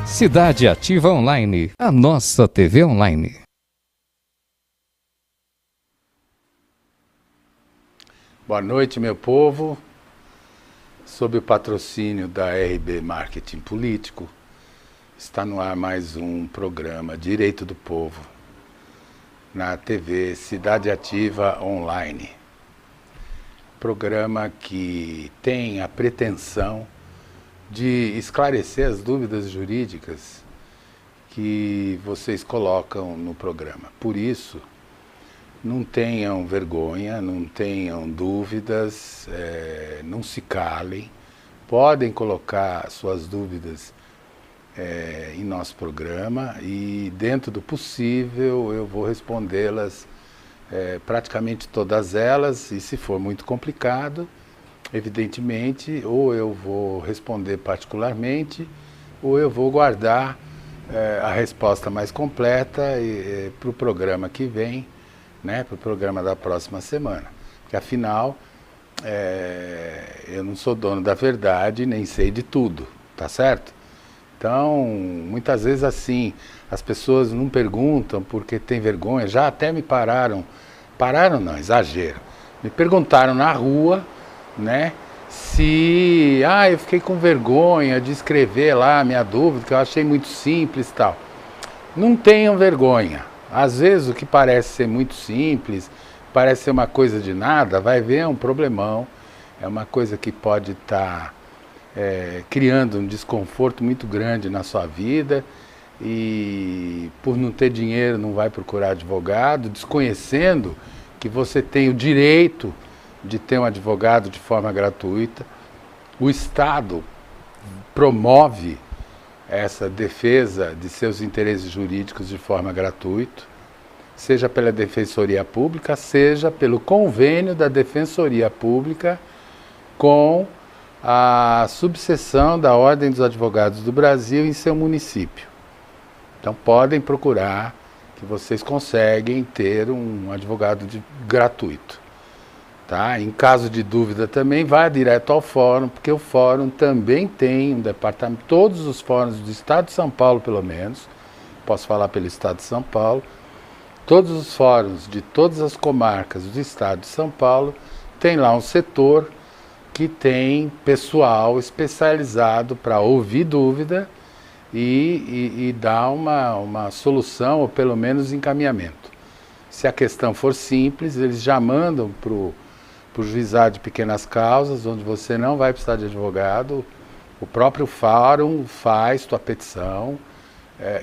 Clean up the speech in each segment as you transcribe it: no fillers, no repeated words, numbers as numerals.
Cidade Ativa Online, a nossa TV online. Boa noite, meu povo. Sob o patrocínio da RB Marketing Político, está no ar mais um programa Direito do Povo, na TV Cidade Ativa Online. Programa que tem a pretensão de esclarecer as dúvidas jurídicas que vocês colocam no programa. Por isso, não tenham vergonha, não tenham dúvidas, não se calem. Podem colocar suas dúvidas em nosso programa e, dentro do possível, eu vou respondê-las, praticamente todas elas, e se for muito complicado, evidentemente, ou eu vou responder particularmente, ou eu vou guardar a resposta mais completa para o programa que vem, né, para o programa da próxima semana. Porque, afinal, eu não sou dono da verdade, nem sei de tudo, tá certo? Então, muitas vezes assim, as pessoas não perguntam porque tem vergonha, já até me pararam não, exagero, me perguntaram na rua, né, se eu fiquei com vergonha de escrever lá a minha dúvida, que eu achei muito simples e tal. Não tenham vergonha. Às vezes o que parece ser muito simples, parece ser uma coisa de nada, vai ver, é um problemão, é uma coisa que pode estar criando um desconforto muito grande na sua vida, e por não ter dinheiro não vai procurar advogado, desconhecendo que você tem o direito de ter um advogado de forma gratuita. O Estado promove essa defesa de seus interesses jurídicos de forma gratuita, seja pela Defensoria Pública, seja pelo convênio da Defensoria Pública com a subseção da Ordem dos Advogados do Brasil em seu município. Então podem procurar, que vocês conseguem ter um advogado gratuito. Tá? Em caso de dúvida também, vá direto ao fórum, porque o fórum também tem um departamento, todos os fóruns do Estado de São Paulo, pelo menos, posso falar pelo Estado de São Paulo, todos os fóruns de todas as comarcas do Estado de São Paulo, tem lá um setor que tem pessoal especializado para ouvir dúvida e dar uma solução, ou pelo menos encaminhamento. Se a questão for simples, eles já mandam para o juizado de pequenas causas, onde você não vai precisar de advogado, o próprio fórum faz tua petição,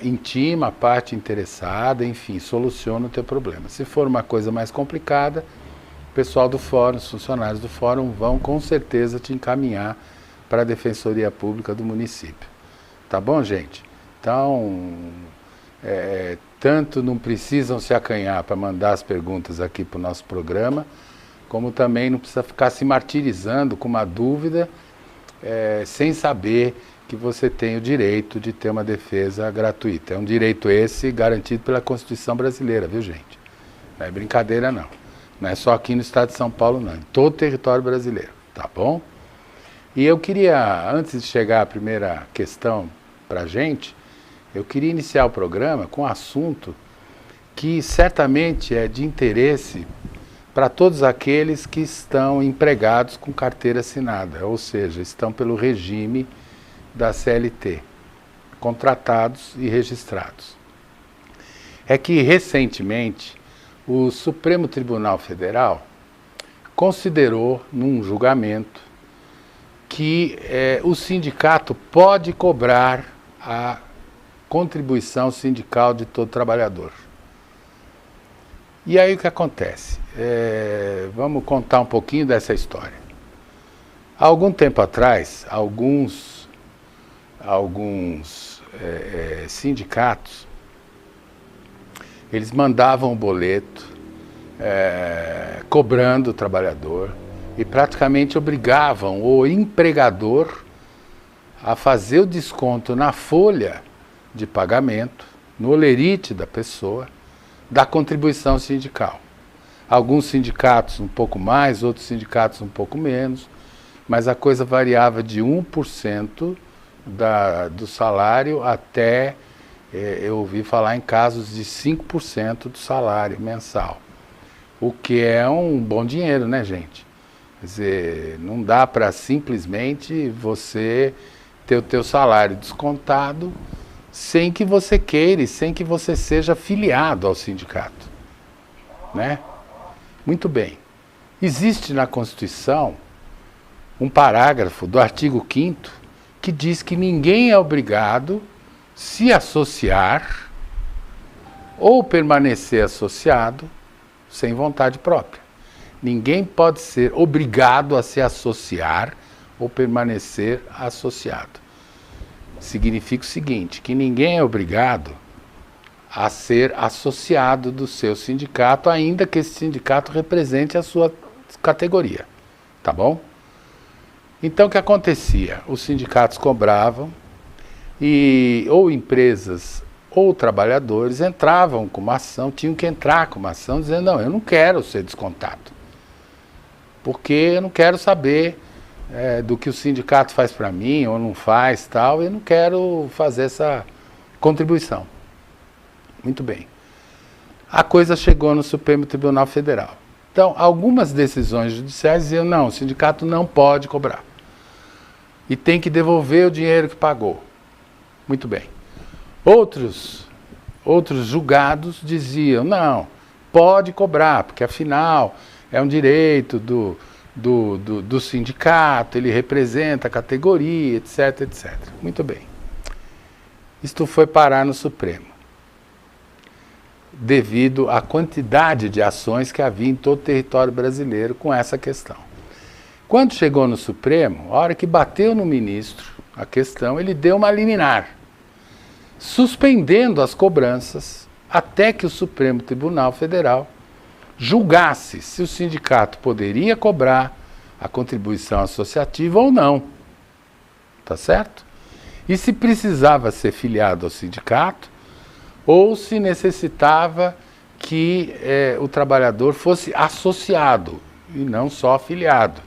intima a parte interessada, enfim, soluciona o teu problema. Se for uma coisa mais complicada, o pessoal do fórum, os funcionários do fórum vão com certeza te encaminhar para a Defensoria Pública do município. Tá bom, gente? Então, tanto não precisam se acanhar para mandar as perguntas aqui para o nosso programa, como também não precisa ficar se martirizando com uma dúvida sem saber que você tem o direito de ter uma defesa gratuita. É um direito esse garantido pela Constituição brasileira, viu, gente? Não é brincadeira, não. Não é só aqui no Estado de São Paulo, não. Em todo o território brasileiro, tá bom? E eu queria, antes de chegar à primeira questão para a gente, eu queria iniciar o programa com um assunto que certamente é de interesse para todos aqueles que estão empregados com carteira assinada, ou seja, estão pelo regime da CLT, contratados e registrados. É que, recentemente, o Supremo Tribunal Federal considerou, num julgamento, que o sindicato pode cobrar a contribuição sindical de todo trabalhador. E aí o que acontece? Vamos contar um pouquinho dessa história. Há algum tempo atrás, alguns sindicatos, eles mandavam um boleto cobrando o trabalhador e praticamente obrigavam o empregador a fazer o desconto na folha de pagamento, no holerite da pessoa, da contribuição sindical. Alguns sindicatos um pouco mais, outros sindicatos um pouco menos, mas a coisa variava de 1% do salário até, eu ouvi falar em casos de 5% do salário mensal. O que é um bom dinheiro, né, gente? Quer dizer, não dá para simplesmente você ter o teu salário descontado sem que você queira e sem que você seja filiado ao sindicato, né? Muito bem. Existe na Constituição um parágrafo do artigo 5º que diz que ninguém é obrigado a se associar ou permanecer associado sem vontade própria. Ninguém pode ser obrigado a se associar ou permanecer associado. Significa o seguinte, que ninguém é obrigado a ser associado do seu sindicato, ainda que esse sindicato represente a sua categoria, tá bom? Então, o que acontecia? Os sindicatos cobravam e ou empresas ou trabalhadores entravam com uma ação, tinham que entrar com uma ação dizendo, não, eu não quero ser descontado, porque eu não quero saber do que o sindicato faz para mim ou não faz, tal, eu não quero fazer essa contribuição. Muito bem. A coisa chegou no Supremo Tribunal Federal. Então, algumas decisões judiciais diziam, não, o sindicato não pode cobrar. E tem que devolver o dinheiro que pagou. Muito bem. Outros julgados diziam, não, pode cobrar, porque afinal é um direito do sindicato, ele representa a categoria, etc, etc. Muito bem. Isto foi parar no Supremo, devido à quantidade de ações que havia em todo o território brasileiro com essa questão. Quando chegou no Supremo, a hora que bateu no ministro a questão, ele deu uma liminar, suspendendo as cobranças até que o Supremo Tribunal Federal julgasse se o sindicato poderia cobrar a contribuição associativa ou não. Tá certo? E se precisava ser filiado ao sindicato ou se necessitava que o trabalhador fosse associado, e não só afiliado,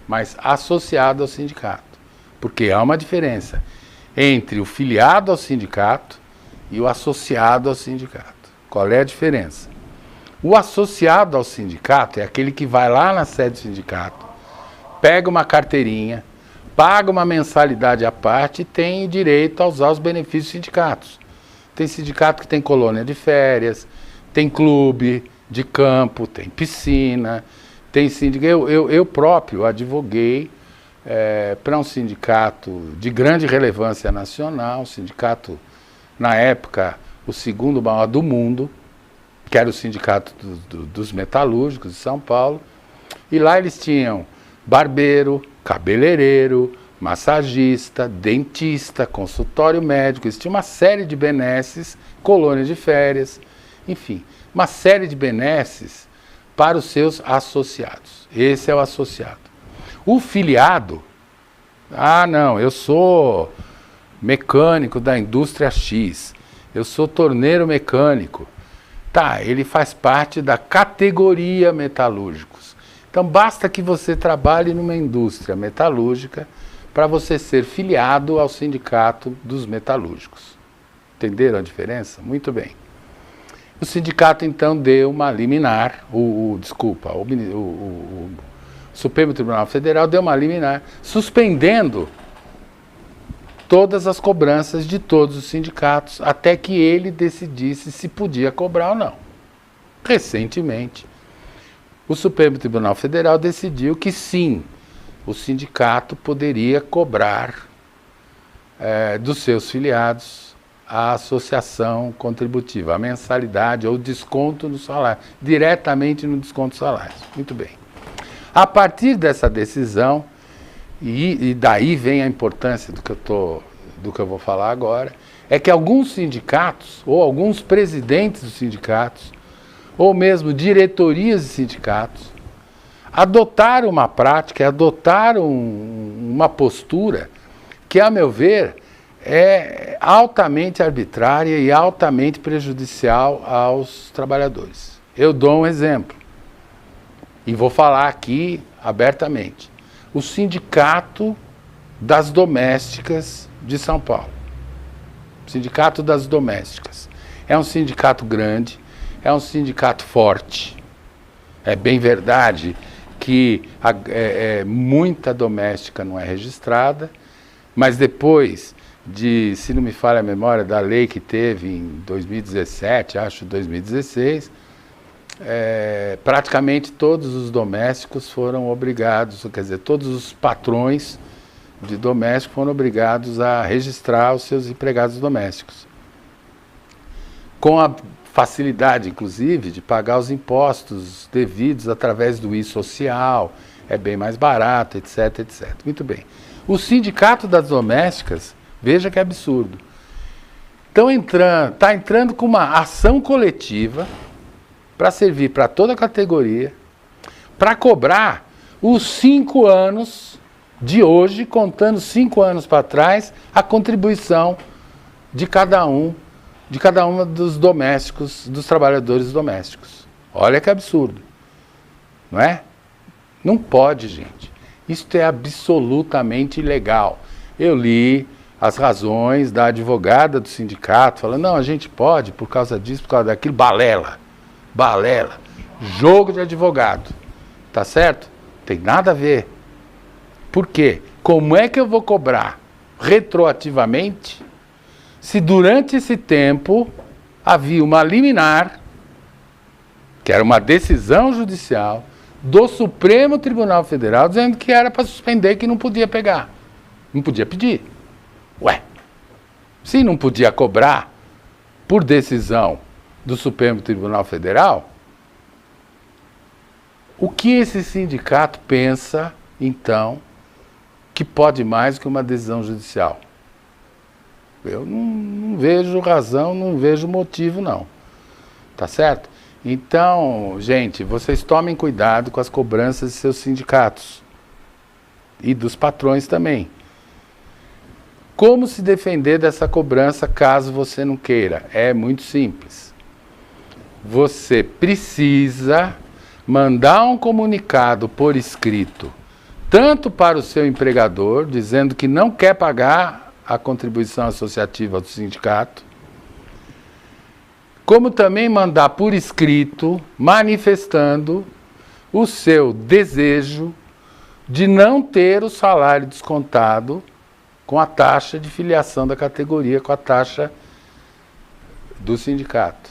mas associado ao sindicato. Porque há uma diferença entre o filiado ao sindicato e o associado ao sindicato. Qual é a diferença? O associado ao sindicato é aquele que vai lá na sede do sindicato, pega uma carteirinha, paga uma mensalidade à parte e tem direito a usar os benefícios dos sindicatos. Tem sindicato que tem colônia de férias, tem clube de campo, tem piscina, tem sindicato. Eu próprio advoguei para um sindicato de grande relevância nacional, um sindicato, na época, o segundo maior do mundo, que era o Sindicato dos Metalúrgicos de São Paulo, e lá eles tinham barbeiro, cabeleireiro, massagista, dentista, consultório médico, eles tinham uma série de benesses, colônia de férias, enfim, uma série de benesses para os seus associados. Esse é o associado. O filiado, não, eu sou mecânico da indústria X, eu sou torneiro mecânico. Tá, ele faz parte da categoria metalúrgicos. Então basta que você trabalhe numa indústria metalúrgica para você ser filiado ao sindicato dos metalúrgicos. Entenderam a diferença? Muito bem. O sindicato então deu uma liminar, o Supremo Tribunal Federal deu uma liminar, suspendendo todas as cobranças de todos os sindicatos, até que ele decidisse se podia cobrar ou não. Recentemente, o Supremo Tribunal Federal decidiu que sim, o sindicato poderia cobrar dos seus filiados a associação contributiva, a mensalidade ou desconto no salário, diretamente no desconto do salário. Muito bem. A partir dessa decisão, e daí vem a importância do que eu vou falar agora, é que alguns sindicatos, ou alguns presidentes dos sindicatos, ou mesmo diretorias de sindicatos, adotaram uma prática, adotaram uma postura que, a meu ver, é altamente arbitrária e altamente prejudicial aos trabalhadores. Eu dou um exemplo, e vou falar aqui abertamente. O sindicato das Domésticas de São Paulo. Sindicato das Domésticas. É um sindicato grande, é um sindicato forte. É bem verdade que muita doméstica não é registrada, mas depois de, se não me falha a memória, da lei que teve em 2017, acho 2016, praticamente todos os domésticos foram obrigados, quer dizer, todos os patrões de domésticos foram obrigados a registrar os seus empregados domésticos. Com a facilidade, inclusive, de pagar os impostos devidos através do e-social, é bem mais barato, etc, etc. Muito bem. O Sindicato das Domésticas, veja que absurdo, está entrando com uma ação coletiva para servir para toda a categoria, para cobrar os 5 anos de hoje, contando 5 anos para trás, a contribuição de cada uma dos domésticos, dos trabalhadores domésticos. Olha que absurdo, não é? Não pode, gente. Isso é absolutamente ilegal. Eu li as razões da advogada do sindicato, falando, não, a gente pode, por causa disso, por causa daquilo, balela, jogo de advogado, tá certo? Tem nada a ver. Por quê? Como é que eu vou cobrar retroativamente se durante esse tempo havia uma liminar, que era uma decisão judicial, do Supremo Tribunal Federal, dizendo que era para suspender, que não podia pegar, não podia pedir. Ué, se não podia cobrar por decisão do Supremo Tribunal Federal, o que esse sindicato pensa, então, que pode mais que uma decisão judicial? Eu não vejo razão, não vejo motivo, não. Tá certo? Então, gente, vocês tomem cuidado com as cobranças de seus sindicatos. E dos patrões também. Como se defender dessa cobrança caso você não queira? É muito simples. Você precisa mandar um comunicado por escrito, tanto para o seu empregador, dizendo que não quer pagar a contribuição associativa do sindicato, como também mandar por escrito, manifestando o seu desejo de não ter o salário descontado com a taxa de filiação da categoria, com a taxa do sindicato.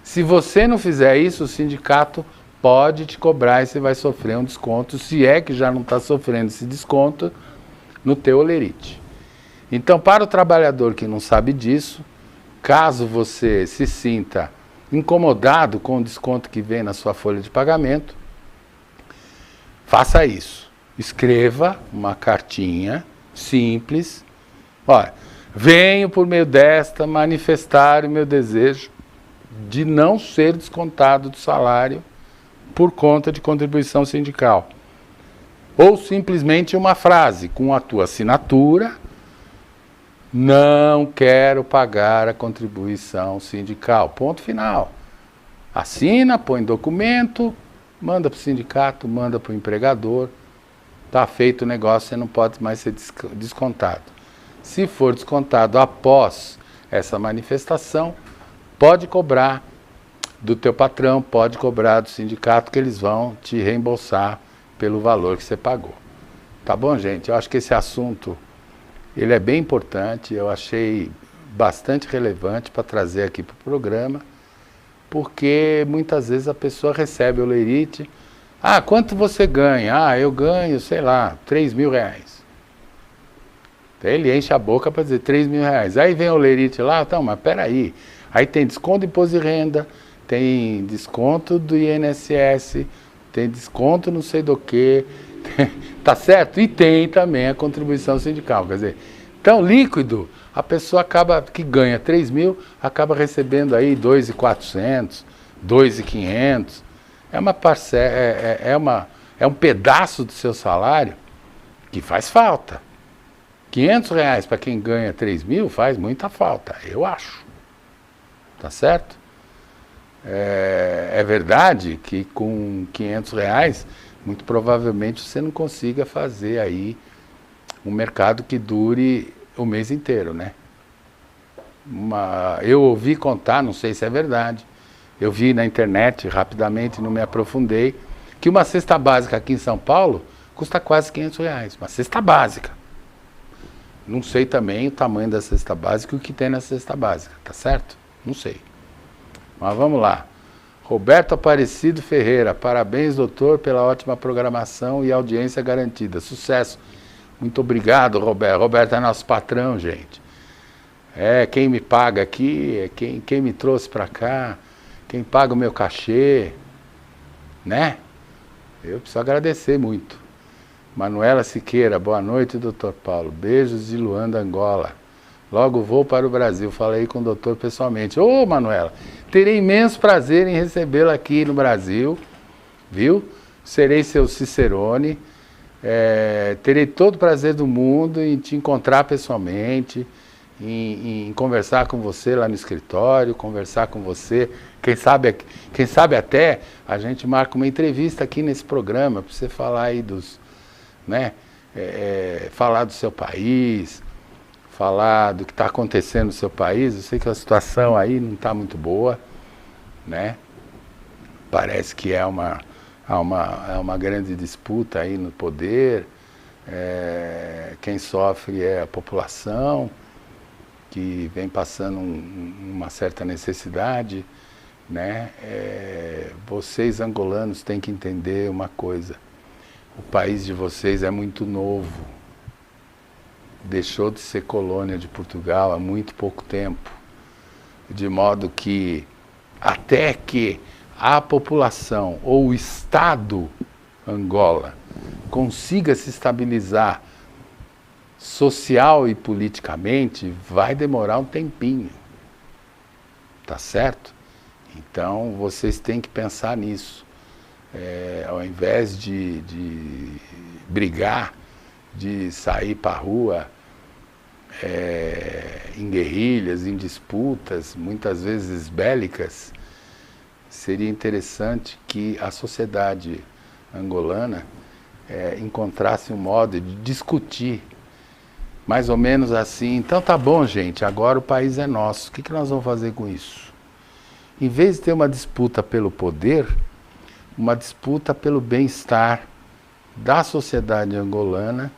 Se você não fizer isso, o sindicato pode te cobrar e você vai sofrer um desconto, se é que já não está sofrendo esse desconto, no teu olerite. Então, para o trabalhador que não sabe disso, caso você se sinta incomodado com o desconto que vem na sua folha de pagamento, faça isso. Escreva uma cartinha simples. Olha, venho por meio desta manifestar o meu desejo de não ser descontado do salário por conta de contribuição sindical. Ou simplesmente uma frase com a tua assinatura: não quero pagar a contribuição sindical. Ponto final. Assina, põe documento, manda para o sindicato, manda para o empregador. Está feito o negócio, você não pode mais ser descontado. Se for descontado após essa manifestação, pode cobrar do teu patrão, pode cobrar do sindicato, que eles vão te reembolsar pelo valor que você pagou. Tá bom, gente? Eu acho que esse assunto ele é bem importante, eu achei bastante relevante para trazer aqui para o programa, porque muitas vezes a pessoa recebe o olerite. Ah, quanto você ganha? Ah, eu ganho, sei lá, 3 mil reais. Ele enche a boca para dizer 3 mil reais. Aí vem o olerite lá, então, mas peraí. Aí tem desconto de imposto de renda, tem desconto do INSS, tem desconto não sei do que. Tá certo? E tem também a contribuição sindical. Quer dizer, então líquido, a pessoa acaba, que ganha 3 mil, acaba recebendo aí 2.400, 2.500. É uma parcela, é um pedaço do seu salário que faz falta. 500 reais para quem ganha 3 mil faz muita falta, eu acho. Tá certo? É verdade que com 500 reais, muito provavelmente você não consiga fazer aí um mercado que dure o mês inteiro, né? Eu ouvi contar, não sei se é verdade, eu vi na internet rapidamente, não me aprofundei, que uma cesta básica aqui em São Paulo custa quase R$500, uma cesta básica. Não sei também o tamanho da cesta básica e o que tem na cesta básica, tá certo? Não sei. Mas vamos lá. Roberto Aparecido Ferreira, parabéns, doutor, pela ótima programação e audiência garantida. Sucesso. Muito obrigado, Roberto. Roberto é nosso patrão, gente. Quem me paga aqui, quem me trouxe para cá, quem paga o meu cachê, né? Eu preciso agradecer muito. Manuela Siqueira, boa noite, doutor Paulo. Beijos de Luanda, Angola. Logo vou para o Brasil. Falei com o doutor pessoalmente. Ô, Manuela, terei imenso prazer em recebê-la aqui no Brasil, viu? Serei seu Cicerone. Terei todo o prazer do mundo em te encontrar pessoalmente, em conversar com você lá no escritório, conversar com você. Quem sabe até a gente marca uma entrevista aqui nesse programa para você falar aí né? Falar do seu país, falar do que está acontecendo no seu país. Eu sei que a situação aí não está muito boa, né? Parece que há uma grande disputa aí no poder. Quem sofre é a população, que vem passando uma certa necessidade, né? Vocês angolanos têm que entender uma coisa: o país de vocês é muito novo, deixou de ser colônia de Portugal há muito pouco tempo, de modo que até que a população ou o Estado Angola consiga se estabilizar social e politicamente, vai demorar um tempinho, tá certo? Então vocês têm que pensar nisso. Ao invés de brigar, de sair para a rua em guerrilhas, em disputas, muitas vezes bélicas, seria interessante que a sociedade angolana encontrasse um modo de discutir, mais ou menos assim: então tá bom, gente, agora o país é nosso, o que nós vamos fazer com isso? Em vez de ter uma disputa pelo poder, uma disputa pelo bem-estar da sociedade angolana,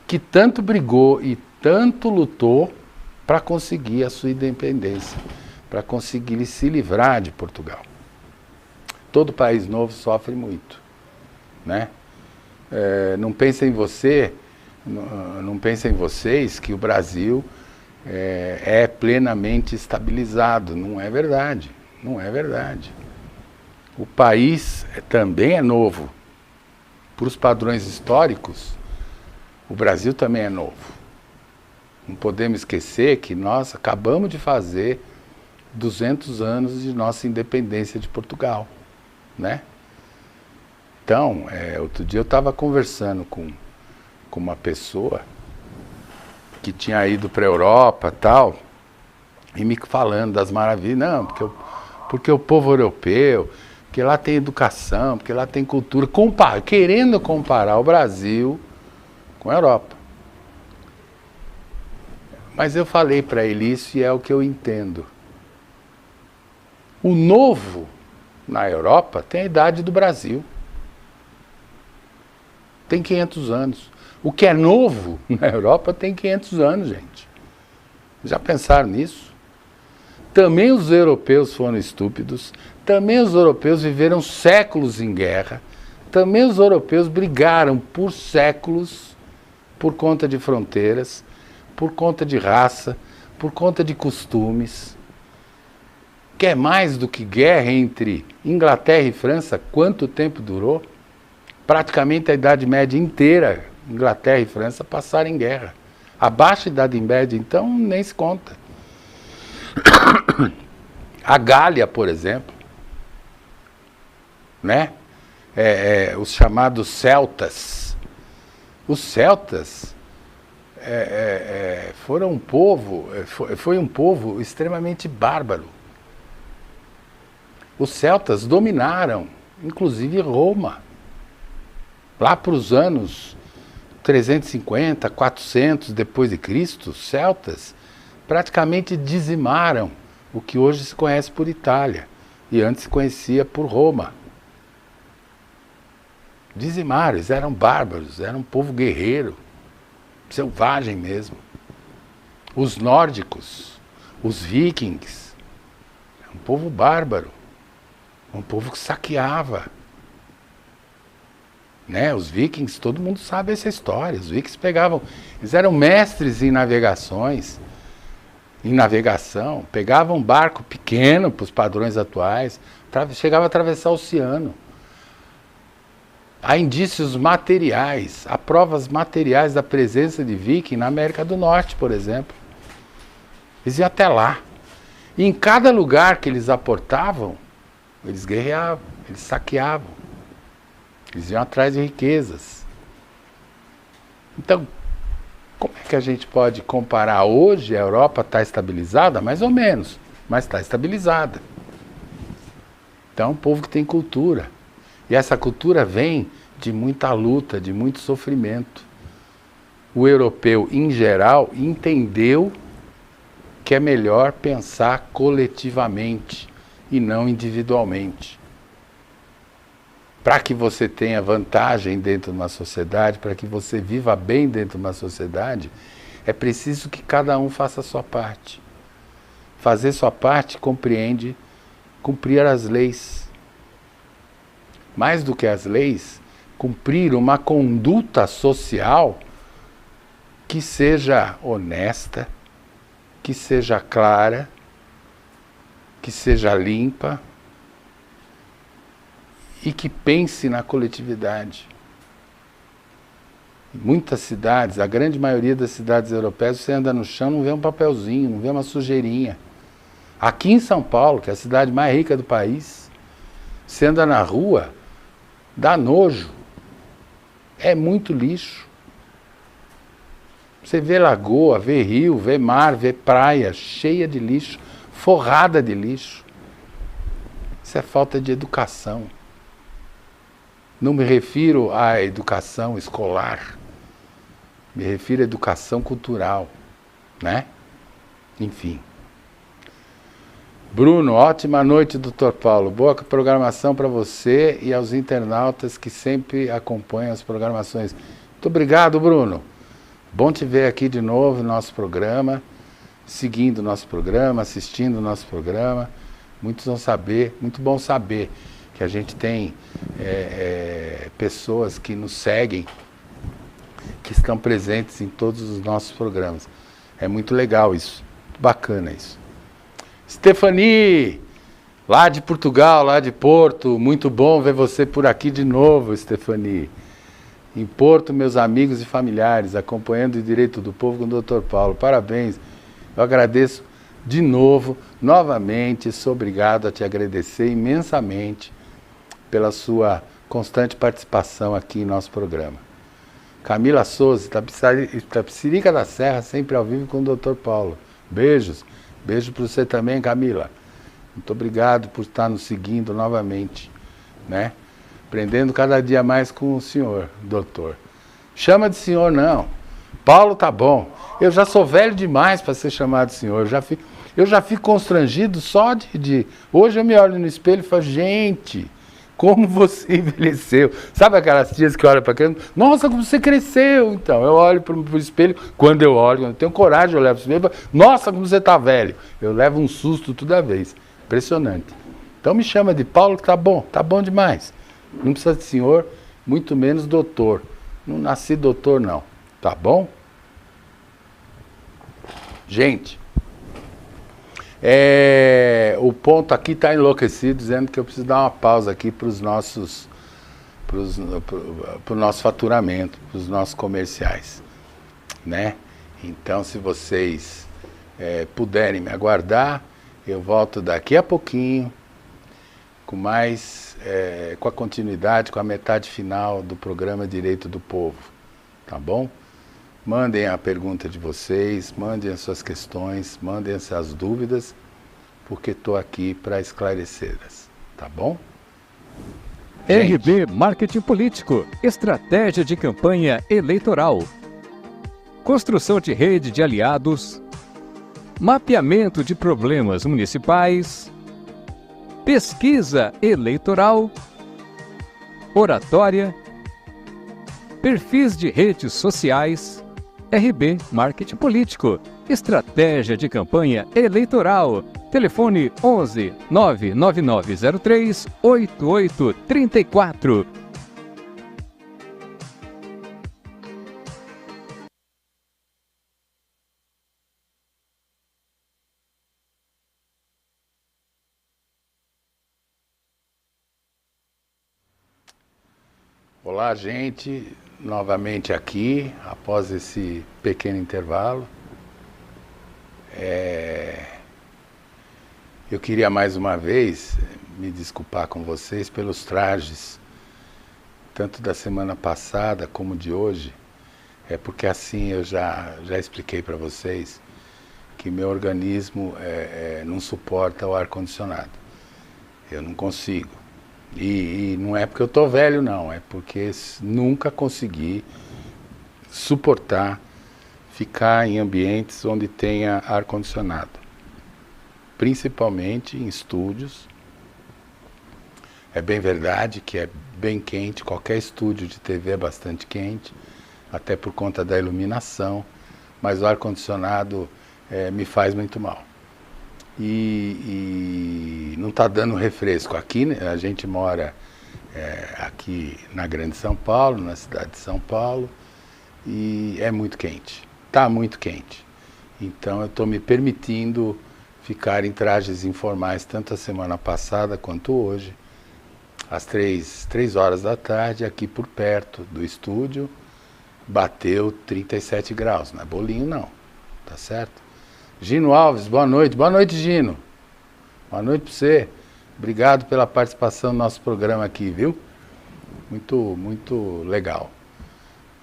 que tanto brigou e tanto lutou para conseguir a sua independência, para conseguir se livrar de Portugal. Todo país novo sofre muito, né? Não pensem em vocês que o Brasil é plenamente estabilizado. Não é verdade, não é verdade. O país também é novo. Para os padrões históricos, o Brasil também é novo. Não podemos esquecer que nós acabamos de fazer 200 anos de nossa independência de Portugal, né? Então, outro dia eu estava conversando com uma pessoa que tinha ido para a Europa e tal, e me falando das maravilhas. Não, porque o povo europeu, porque lá tem educação, porque lá tem cultura, querendo comparar o Brasil com a Europa. Mas eu falei para ele isso e é o que eu entendo. O novo na Europa tem a idade do Brasil. Tem 500 anos. O que é novo na Europa tem 500 anos, gente. Já pensaram nisso? Também os europeus foram estúpidos, também os europeus viveram séculos em guerra, também os europeus brigaram por séculos por conta de fronteiras, por conta de raça, por conta de costumes. Quer mais do que guerra entre Inglaterra e França? Quanto tempo durou? Praticamente a Idade Média inteira, Inglaterra e França passaram em guerra. A baixa Idade Média, então, nem se conta. A Gália, por exemplo, né? Os chamados celtas. Os celtas foram um povo, foi um povo extremamente bárbaro. Os celtas dominaram, inclusive Roma, lá para os anos 350, 400 depois de Cristo, os celtas praticamente dizimaram o que hoje se conhece por Itália e antes se conhecia por Roma. Dizimaram, eles eram bárbaros, eram um povo guerreiro, selvagem mesmo. Os nórdicos, os vikings, um povo bárbaro, um povo que saqueava. Né? Os vikings, todo mundo sabe essa história. Os vikings pegavam, eles eram mestres em navegações, em navegação, pegavam um barco pequeno para os padrões atuais, chegava a atravessar o oceano. Há indícios materiais, há provas materiais da presença de viking na América do Norte, por exemplo. Eles iam até lá. E em cada lugar que eles aportavam, eles guerreavam, eles saqueavam. Eles iam atrás de riquezas. Então, como é que a gente pode comparar hoje? A Europa está estabilizada? Mais ou menos, mas está estabilizada. Então, é um povo que tem cultura. E essa cultura vem de muita luta, de muito sofrimento. O europeu, em geral, entendeu que é melhor pensar coletivamente e não individualmente. Para que você tenha vantagem dentro de uma sociedade, para que você viva bem dentro de uma sociedade, é preciso que cada um faça a sua parte. Fazer sua parte compreende cumprir as leis. Mais do que as leis, cumprir uma conduta social que seja honesta, que seja clara, que seja limpa e que pense na coletividade. Em muitas cidades, a grande maioria das cidades europeias, você anda no chão, não vê um papelzinho, não vê uma sujeirinha. Aqui em São Paulo, que é a cidade mais rica do país, você anda na rua, dá nojo. É muito lixo. Você vê lagoa, vê rio, vê mar, vê praia cheia de lixo, forrada de lixo. Isso é falta de educação. Não me refiro à educação escolar, me refiro à educação cultural, né? Enfim. Bruno, ótima noite, Dr. Paulo. Boa programação para você e aos internautas que sempre acompanham as programações. Muito obrigado, Bruno. Bom te ver aqui de novo no nosso programa, seguindo o nosso programa, assistindo o nosso programa. Muito bom saber que a gente tem pessoas que nos seguem, que estão presentes em todos os nossos programas. É muito legal isso, muito bacana isso. Stephanie, lá de Portugal, lá de Porto, muito bom ver você por aqui de novo, Stephanie. Em Porto, meus amigos e familiares, acompanhando o Direito do Povo com o Dr. Paulo. Parabéns, eu agradeço de novo, novamente, sou obrigado a te agradecer imensamente pela sua constante participação aqui em nosso programa. Camila Souza, Itapecerica da Serra, sempre ao vivo com o Dr. Paulo. Beijos. Beijo para você também, Camila. Muito obrigado por estar nos seguindo novamente, né? Aprendendo cada dia mais com o senhor, doutor. Chama de senhor, não. Paulo tá bom. Eu já sou velho demais para ser chamado de senhor. Eu já fico constrangido só de... Hoje eu me olho no espelho e falo, gente, como você envelheceu. Sabe aquelas tias que olham para aquilo? Nossa, como você cresceu. Então, eu olho para o espelho, quando eu tenho coragem, eu levo para o espelho, nossa, como você está velho. Eu levo um susto toda vez. Impressionante. Então me chama de Paulo, que tá bom demais. Não precisa de senhor, muito menos doutor. Não nasci doutor, não. Tá bom? Gente, o ponto aqui está enlouquecido, dizendo que eu preciso dar uma pausa aqui para o nosso faturamento, para os nossos comerciais, né? Então, se vocês puderem me aguardar, eu volto daqui a pouquinho, com a continuidade, com a metade final do programa Direito do Povo, tá bom? Mandem a pergunta de vocês, mandem as suas questões, mandem as suas dúvidas, porque estou aqui para esclarecê-las, tá bom? RB Marketing Político, estratégia de campanha eleitoral. Construção de rede de aliados. Mapeamento de problemas municipais. Pesquisa eleitoral. Oratória. Perfis de redes sociais. RB Marketing Político, estratégia de campanha eleitoral. Telefone 11 99903 8834. Olá, gente, novamente aqui, após esse pequeno intervalo. Eu queria mais uma vez me desculpar com vocês pelos trajes, tanto da semana passada como de hoje. É porque assim eu já expliquei para vocês que meu organismo não suporta o ar-condicionado. Eu não consigo. E não é porque eu estou velho, não. É porque nunca consegui suportar ficar em ambientes onde tenha ar-condicionado. Principalmente em estúdios. É bem verdade que é bem quente. Qualquer estúdio de TV é bastante quente. Até por conta da iluminação. Mas o ar-condicionado me faz muito mal. E não está dando refresco. Aqui, a gente mora aqui na Grande São Paulo, na cidade de São Paulo, e é muito quente. Está muito quente. Então eu estou me permitindo ficar em trajes informais tanto a semana passada quanto hoje, às 3 horas da tarde, aqui por perto do estúdio, bateu 37 graus. Não é bolinho não, tá certo? Gino Alves, boa noite. Boa noite, Gino. Boa noite para você. Obrigado pela participação no nosso programa aqui, viu? Muito legal.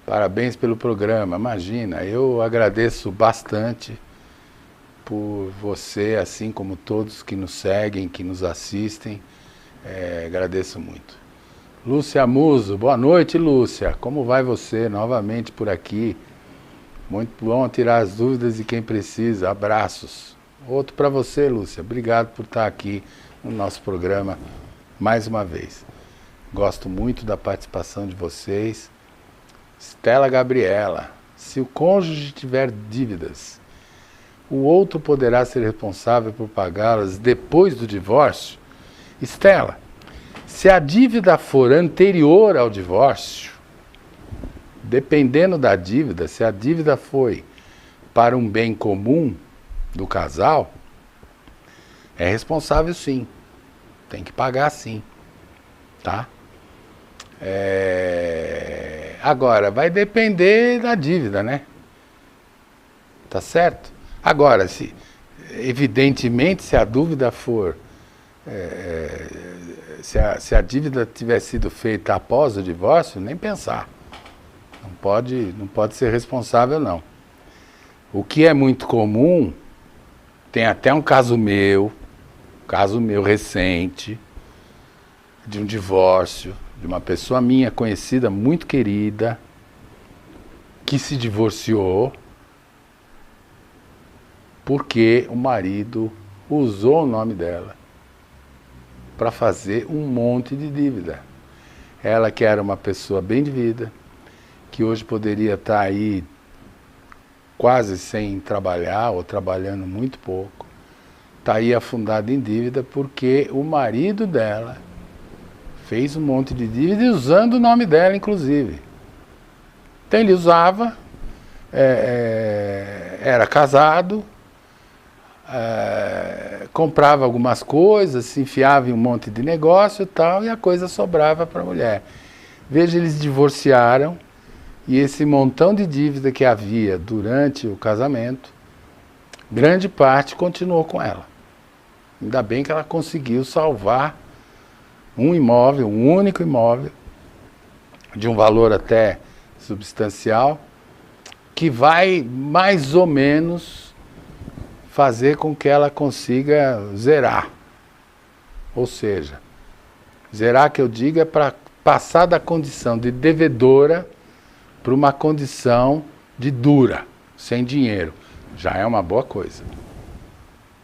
Parabéns pelo programa. Imagina, eu agradeço bastante por você, assim como todos que nos seguem, que nos assistem. Agradeço muito. Lúcia Muso, boa noite, Lúcia. Como vai você novamente por aqui? Muito bom tirar as dúvidas de quem precisa. Abraços. Outro para você, Lúcia. Obrigado por estar aqui no nosso programa mais uma vez. Gosto muito da participação de vocês. Estela Gabriela. Se o cônjuge tiver dívidas, o outro poderá ser responsável por pagá-las depois do divórcio? Estela, se a dívida for anterior ao divórcio, dependendo da dívida, se a dívida foi para um bem comum do casal, é responsável sim. Tem que pagar sim. Tá? Agora, vai depender da dívida, né? Tá certo? Agora, evidentemente, se a dúvida for... se a dívida tiver sido feita após o divórcio, nem pensar. Não pode ser responsável, não. O que é muito comum, tem até um caso meu recente, de um divórcio, de uma pessoa minha conhecida, muito querida, que se divorciou porque o marido usou o nome dela para fazer um monte de dívida. Ela que era uma pessoa bem de vida, que hoje poderia estar aí quase sem trabalhar ou trabalhando muito pouco, está aí afundada em dívida porque o marido dela fez um monte de dívida e usando o nome dela, inclusive. Então ele usava, era casado, comprava algumas coisas, se enfiava em um monte de negócio e tal, e a coisa sobrava para a mulher. Veja, eles divorciaram, e esse montão de dívida que havia durante o casamento, grande parte continuou com ela. Ainda bem que ela conseguiu salvar um imóvel, um único imóvel, de um valor até substancial, que vai mais ou menos fazer com que ela consiga zerar. Ou seja, Zerar, que eu digo, é para passar da condição de devedora para uma condição de dura, sem dinheiro. Já é uma boa coisa.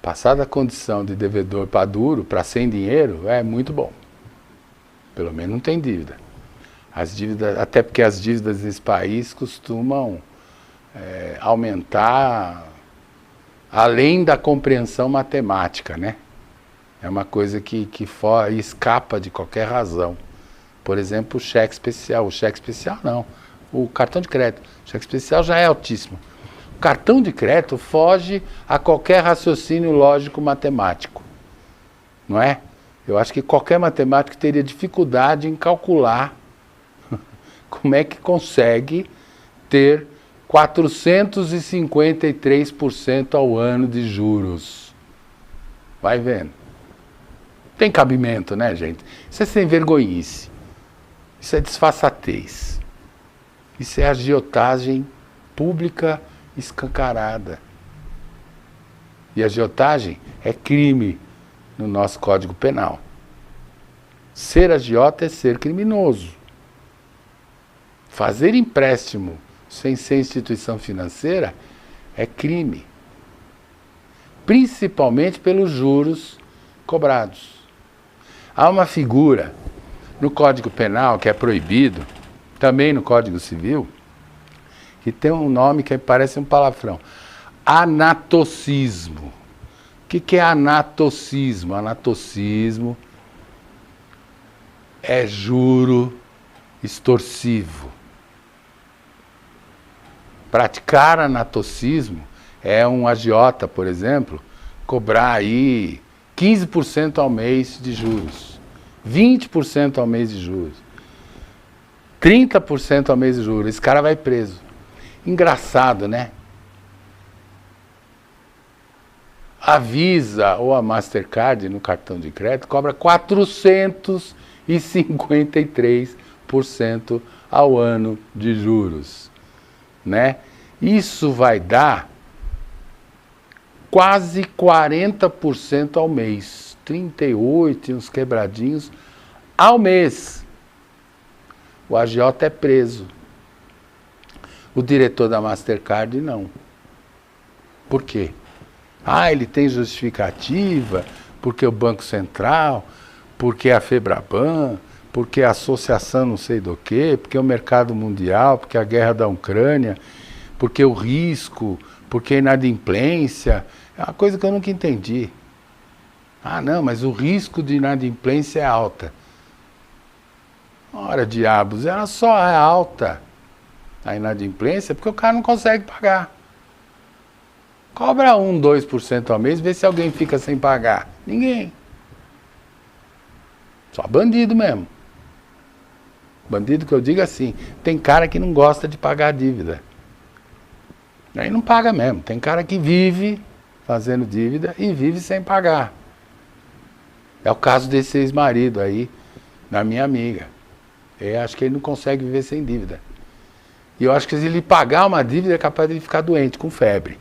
Passar da condição de devedor para duro, para sem dinheiro, é muito bom. Pelo menos não tem dívida. As dívidas, até porque as dívidas nesse país costumam aumentar além da compreensão matemática, né? É uma coisa que escapa de qualquer razão. Por exemplo, o cheque especial. O cheque especial não. O cartão de crédito. O cheque especial já é altíssimo. O cartão de crédito foge a qualquer raciocínio lógico matemático. Não é? Eu acho que qualquer matemático teria dificuldade em calcular como é que consegue ter 453% ao ano de juros. Vai vendo. Tem cabimento, né, gente? Isso é sem vergonhice. Isso é disfarçatez. Isso é agiotagem pública escancarada. E agiotagem é crime no nosso Código Penal. Ser agiota é ser criminoso. Fazer empréstimo sem ser instituição financeira é crime. Principalmente pelos juros cobrados. Há uma figura no Código Penal que é proibido, também no Código Civil, que tem um nome que parece um palavrão. Anatocismo. O que é anatocismo? Anatocismo é juro extorsivo. Praticar anatocismo é um agiota, por exemplo, cobrar aí 15% ao mês de juros, 20% ao mês de juros, 30% ao mês de juros. Esse cara vai preso. Engraçado, né? A Visa ou a Mastercard no cartão de crédito cobra 453% ao ano de juros, né? Isso vai dar quase 40% ao mês, 38 e uns quebradinhos ao mês. O agiota é preso. O diretor da Mastercard não. Por quê? Ele tem justificativa, porque o Banco Central, porque a Febraban, porque a associação não sei do quê, porque o mercado mundial, porque a guerra da Ucrânia, porque o risco, porque a inadimplência. É uma coisa que eu nunca entendi. Não, mas o risco de inadimplência é alta. Ora, diabos, ela só é alta, a inadimplência, porque o cara não consegue pagar. Cobra 2% ao mês, vê se alguém fica sem pagar. Ninguém. Só bandido mesmo. Bandido que eu digo assim, tem cara que não gosta de pagar a dívida. Aí não paga mesmo. Tem cara que vive fazendo dívida e vive sem pagar. É o caso desse ex-marido aí, da minha amiga. Eu acho que ele não consegue viver sem dívida. E eu acho que se ele pagar uma dívida, é capaz de ele ficar doente, com febre.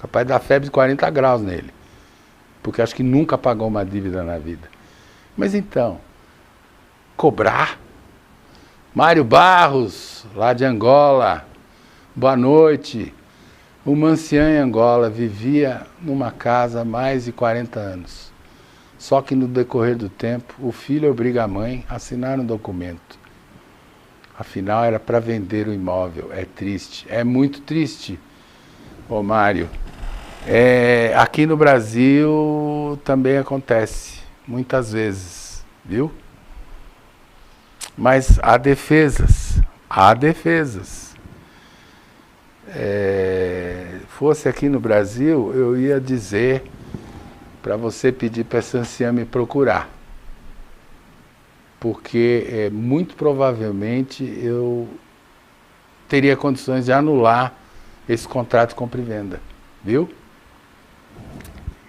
Capaz de dar febre de 40 graus nele. Porque acho que nunca pagou uma dívida na vida. Mas então, cobrar? Mário Barros, lá de Angola, boa noite. Uma anciã em Angola vivia numa casa há mais de 40 anos. Só que no decorrer do tempo, o filho obriga a mãe a assinar um documento. Afinal, era para vender o imóvel. É triste, é muito triste, ô Mário. Aqui no Brasil também acontece, muitas vezes, viu? Mas há defesas, há defesas. Fosse aqui no Brasil, eu ia dizer para você pedir para essa anciã me procurar. Porque muito provavelmente eu teria condições de anular esse contrato de compra e venda, viu?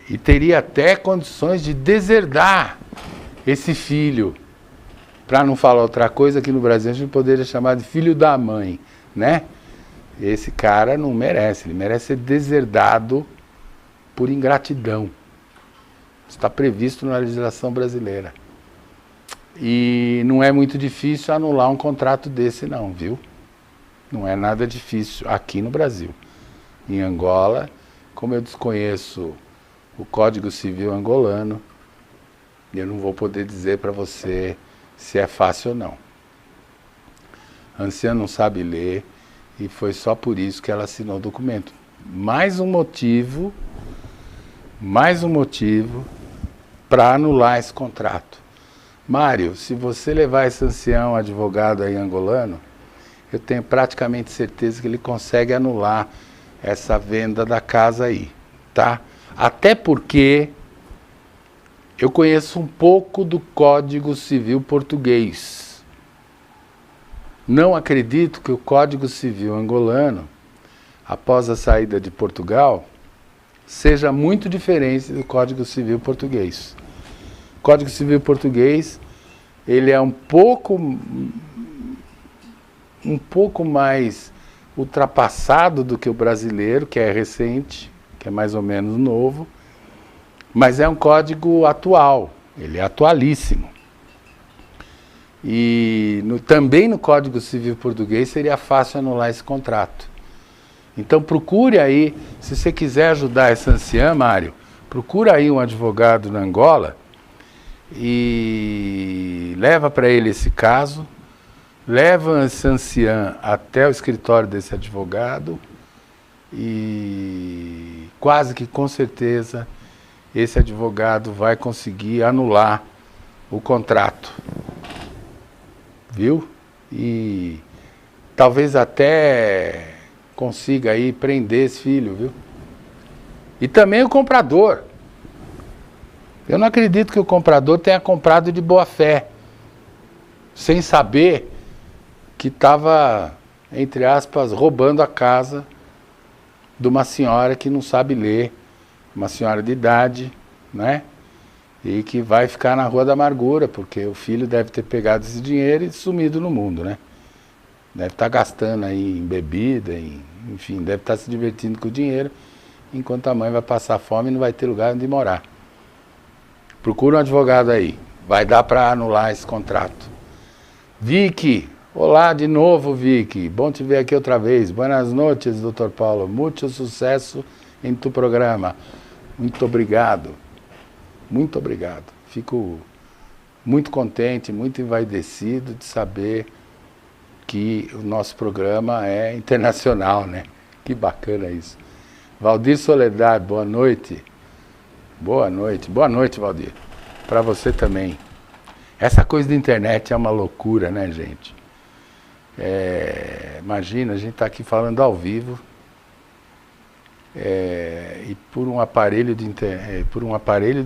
E teria até condições de deserdar esse filho, para não falar outra coisa, que no Brasil a gente poderia chamar de filho da mãe, né? Esse cara não merece, ele merece ser deserdado por ingratidão. Está previsto na legislação brasileira. E não é muito difícil anular um contrato desse não, viu? Não é nada difícil aqui no Brasil. Em Angola, como eu desconheço o Código Civil angolano, eu não vou poder dizer para você se é fácil ou não. A anciã não sabe ler e foi só por isso que ela assinou o documento. Mais um motivo para anular esse contrato. Mário, se você levar esse ancião advogado aí angolano, eu tenho praticamente certeza que ele consegue anular essa venda da casa aí, tá? Até porque eu conheço um pouco do Código Civil português. Não acredito que o Código Civil angolano, após a saída de Portugal, seja muito diferente do Código Civil português. O Código Civil português, ele é um pouco mais ultrapassado do que o brasileiro, que é recente, que é mais ou menos novo, mas é um código atual, ele é atualíssimo. E também no Código Civil português seria fácil anular esse contrato. Então procure aí, se você quiser ajudar essa anciã, Mário, procura aí um advogado na Angola e leva para ele esse caso, leva essa anciã até o escritório desse advogado e quase que com certeza esse advogado vai conseguir anular o contrato, viu? E talvez até consiga aí prender esse filho, viu? E também o comprador. Eu não acredito que o comprador tenha comprado de boa fé, sem saber que estava, entre aspas, roubando a casa de uma senhora que não sabe ler, uma senhora de idade, né? E que vai ficar na Rua da Amargura, porque o filho deve ter pegado esse dinheiro e sumido no mundo, né? Deve estar gastando aí em bebida, enfim, deve estar se divertindo com o dinheiro, enquanto a mãe vai passar fome e não vai ter lugar onde morar. Procura um advogado aí, vai dar para anular esse contrato. Vicky, olá de novo, Vicky, bom te ver aqui outra vez. Buenas noches, Dr. Paulo, muito sucesso em tu programa. Muito obrigado, muito obrigado. Fico muito contente, muito envaidecido de saber que o nosso programa é internacional, né? Que bacana isso. Valdir Soledad, boa noite. Boa noite, Valdir. Para você também. Essa coisa de internet é uma loucura, né, gente? Imagina, a gente está aqui falando ao vivo e por um aparelho de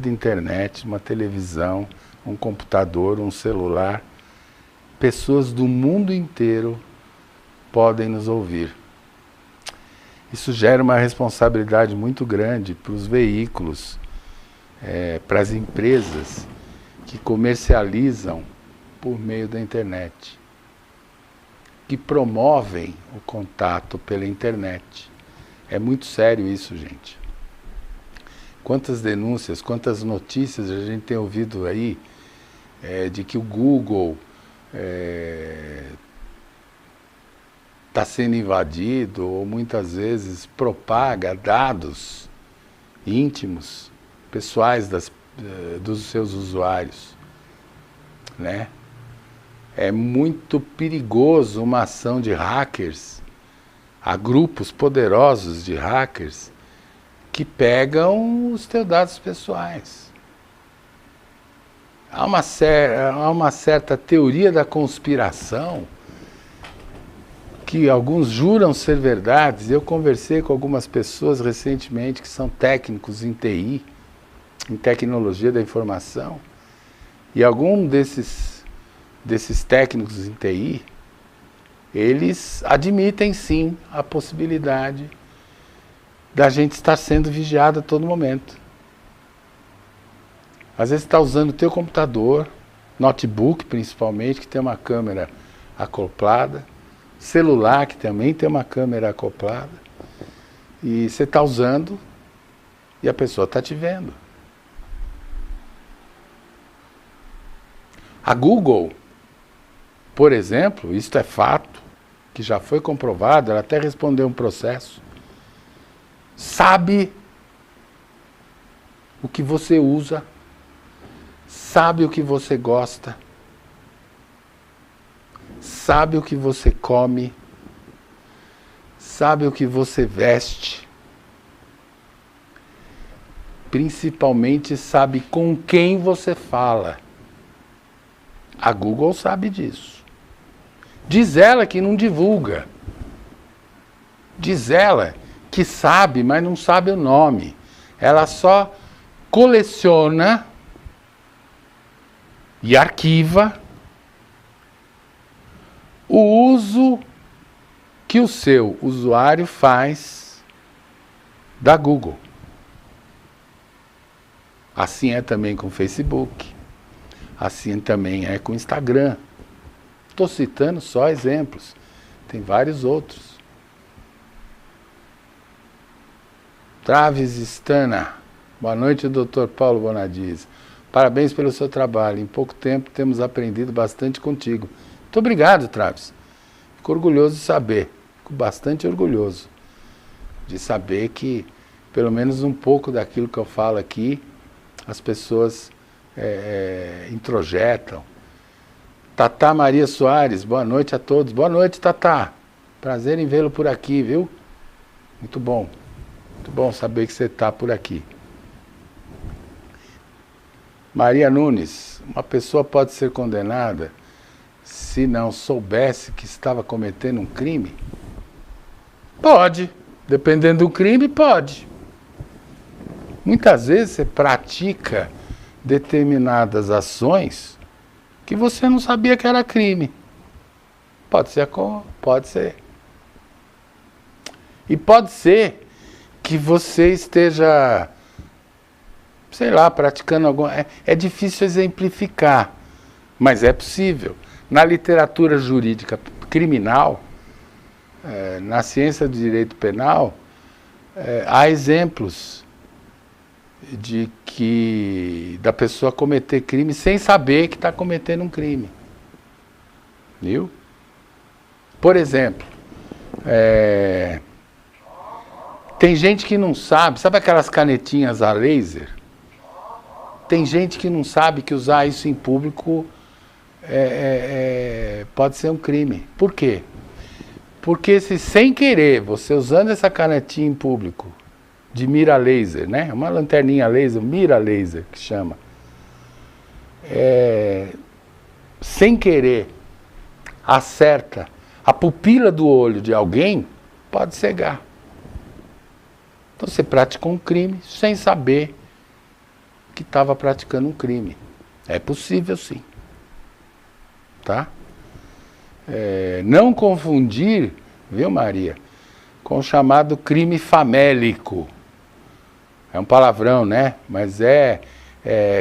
internet, uma televisão, um computador, um celular, pessoas do mundo inteiro podem nos ouvir. Isso gera uma responsabilidade muito grande para os veículos, para as empresas que comercializam por meio da internet, que promovem o contato pela internet. É muito sério isso, gente. Quantas denúncias, quantas notícias a gente tem ouvido aí de que o Google está sendo invadido ou muitas vezes propaga dados íntimos, pessoais dos seus usuários, né? É muito perigoso uma ação de hackers, há grupos poderosos de hackers que pegam os teus dados pessoais. Há uma certa teoria da conspiração que alguns juram ser verdades. Eu conversei com algumas pessoas recentemente que são técnicos em TI, em tecnologia da informação, e algum desses técnicos em TI, eles admitem sim a possibilidade da gente estar sendo vigiado a todo momento. Às vezes está usando o teu computador, notebook principalmente, que tem uma câmera acoplada, celular que também tem uma câmera acoplada, e você está usando e a pessoa está te vendo. A Google, por exemplo, isto é fato, que já foi comprovado, ela até respondeu um processo, sabe o que você usa, sabe o que você gosta, sabe o que você come, sabe o que você veste, principalmente sabe com quem você fala. A Google sabe disso. Diz ela que não divulga. Diz ela que sabe, mas não sabe o nome. Ela só coleciona e arquiva o uso que o seu usuário faz da Google. Assim é também com o Facebook. Assim também é com o Instagram. Estou citando só exemplos. Tem vários outros. Traves Stana. Boa noite, Dr. Paulo Bonadies. Parabéns pelo seu trabalho. Em pouco tempo temos aprendido bastante contigo. Muito obrigado, Traves. Fico orgulhoso de saber. Fico bastante orgulhoso de saber que, pelo menos um pouco daquilo que eu falo aqui, as pessoas introjetam. Tatá Maria Soares, boa noite a todos. Boa noite, Tatá. Prazer em vê-lo por aqui, viu? Muito bom saber que você está por aqui. Maria Nunes, uma pessoa pode ser condenada se não soubesse que estava cometendo um crime? Pode. Dependendo do crime, pode. Muitas vezes você pratica determinadas ações que você não sabia que era crime. Pode ser. E pode ser que você esteja, sei lá, praticando alguma... É difícil exemplificar, mas é possível. Na literatura jurídica criminal, na ciência do direito penal, há exemplos da pessoa cometer crime sem saber que está cometendo um crime. Viu? Por exemplo, tem gente que não sabe aquelas canetinhas a laser? Tem gente que não sabe que usar isso em público pode ser um crime. Por quê? Porque se sem querer, você usando essa canetinha em público, de mira laser, né? Uma lanterninha laser, mira laser que chama. Sem querer, acerta a pupila do olho de alguém, pode cegar. Então você praticou um crime sem saber que estava praticando um crime. É possível sim. Tá? Não confundir, viu, Maria, com o chamado crime famélico. É um palavrão, né? Mas é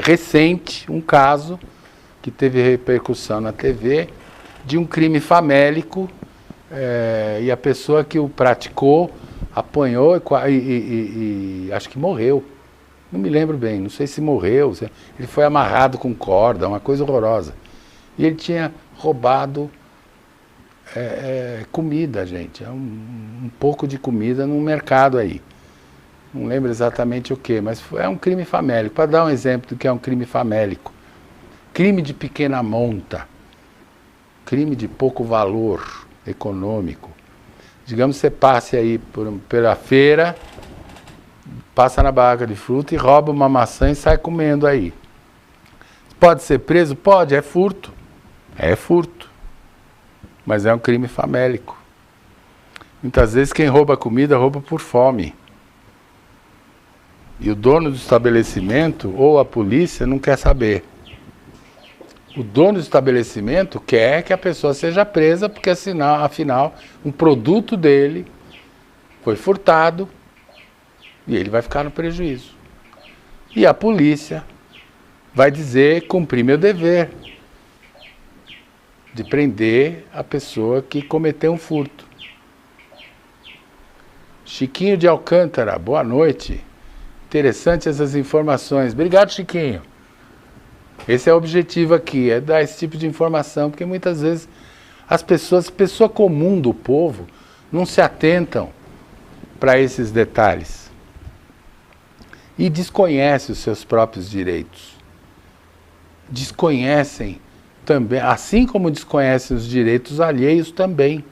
recente um caso que teve repercussão na TV de um crime famélico e a pessoa que o praticou apanhou e acho que morreu. Não me lembro bem, não sei se morreu. Ele foi amarrado com corda, uma coisa horrorosa. E ele tinha roubado comida, gente. Um pouco de comida no mercado aí. Não lembro exatamente o que, mas é um crime famélico. Para dar um exemplo do que é um crime famélico. Crime de pequena monta. Crime de pouco valor econômico. Digamos que você passe aí pela feira, passa na barraca de fruta e rouba uma maçã e sai comendo aí. Pode ser preso? Pode, é furto. É furto. Mas é um crime famélico. Muitas vezes quem rouba comida rouba por fome. E o dono do estabelecimento ou a polícia não quer saber. O dono do estabelecimento quer que a pessoa seja presa porque afinal um produto dele foi furtado e ele vai ficar no prejuízo. E a polícia vai dizer: cumpri meu dever de prender a pessoa que cometeu um furto. Chiquinho de Alcântara, boa noite. Interessante essas informações. Obrigado, Chiquinho. Esse é o objetivo aqui, é dar esse tipo de informação, porque muitas vezes as pessoas, pessoa comum do povo, não se atentam para esses detalhes e desconhecem os seus próprios direitos. Desconhecem também, assim como desconhecem os direitos alheios também,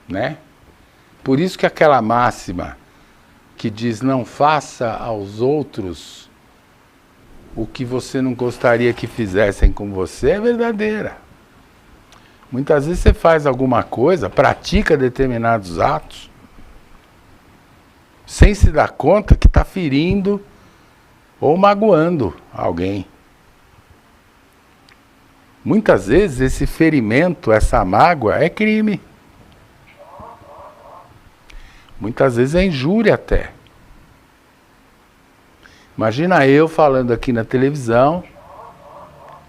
né? Por isso que aquela máxima que diz não faça aos outros o que você não gostaria que fizessem com você é verdadeira. Muitas vezes você faz alguma coisa, pratica determinados atos, sem se dar conta que está ferindo ou magoando alguém. Muitas vezes esse ferimento, essa mágoa é crime. Muitas vezes é injúria até. Imagina eu falando aqui na televisão,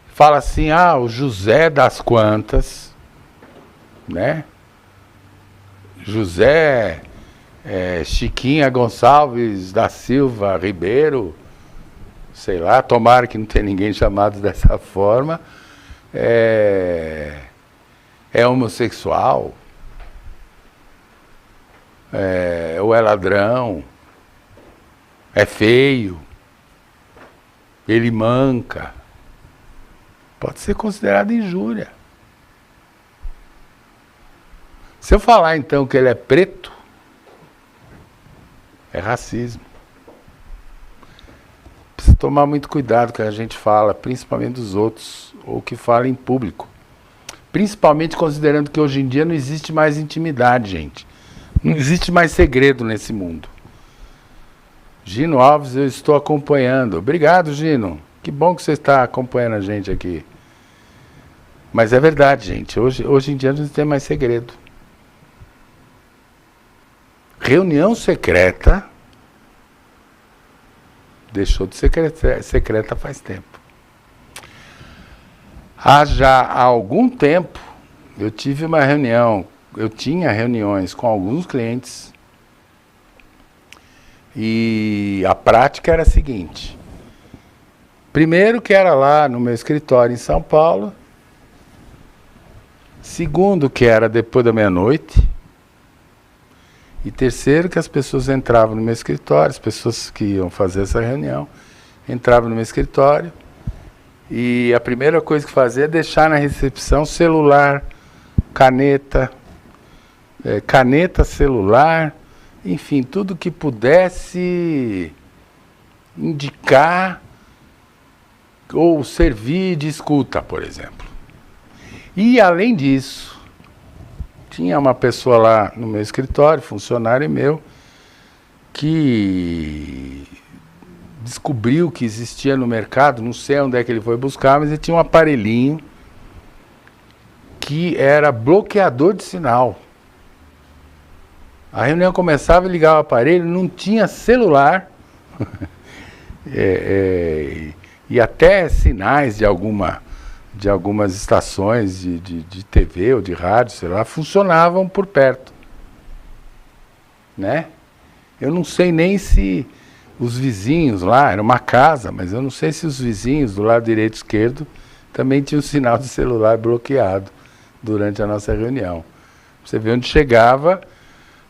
fala assim, o José das Quantas, né? José Chiquinha Gonçalves da Silva Ribeiro, sei lá, tomara que não tenha ninguém chamado dessa forma, é homossexual, ou é ladrão, é feio, ele manca. Pode ser considerado injúria. Se eu falar então que ele é preto, é racismo. Precisa tomar muito cuidado com o que a gente fala, principalmente dos outros, ou que fala em público. Principalmente considerando que hoje em dia não existe mais intimidade, gente. Não existe mais segredo nesse mundo. Gino Alves, eu estou acompanhando. Obrigado, Gino. Que bom que você está acompanhando a gente aqui. Mas é verdade, gente. Hoje em dia não tem mais segredo. Reunião secreta deixou de ser secreta faz tempo. Há algum tempo, eu tive uma reunião, eu tinha reuniões com alguns clientes e a prática era a seguinte. Primeiro, que era lá no meu escritório em São Paulo. Segundo, que era depois da meia-noite. E terceiro, que as pessoas entravam no meu escritório, as pessoas que iam fazer essa reunião, entravam no meu escritório e a primeira coisa que fazia é deixar na recepção celular, caneta, celular, enfim, tudo que pudesse indicar ou servir de escuta, por exemplo. E além disso, tinha uma pessoa lá no meu escritório, funcionário meu, que descobriu que existia no mercado, não sei onde é que ele foi buscar, mas ele tinha um aparelhinho que era bloqueador de sinal. A reunião começava, ele ligava o aparelho, não tinha celular, e até sinais de algumas estações de TV ou de rádio, sei lá, funcionavam por perto, né? Eu não sei nem se os vizinhos lá, era uma casa, mas eu não sei se os vizinhos do lado direito e esquerdo também tinham sinal de celular bloqueado durante a nossa reunião. Você vê onde chegava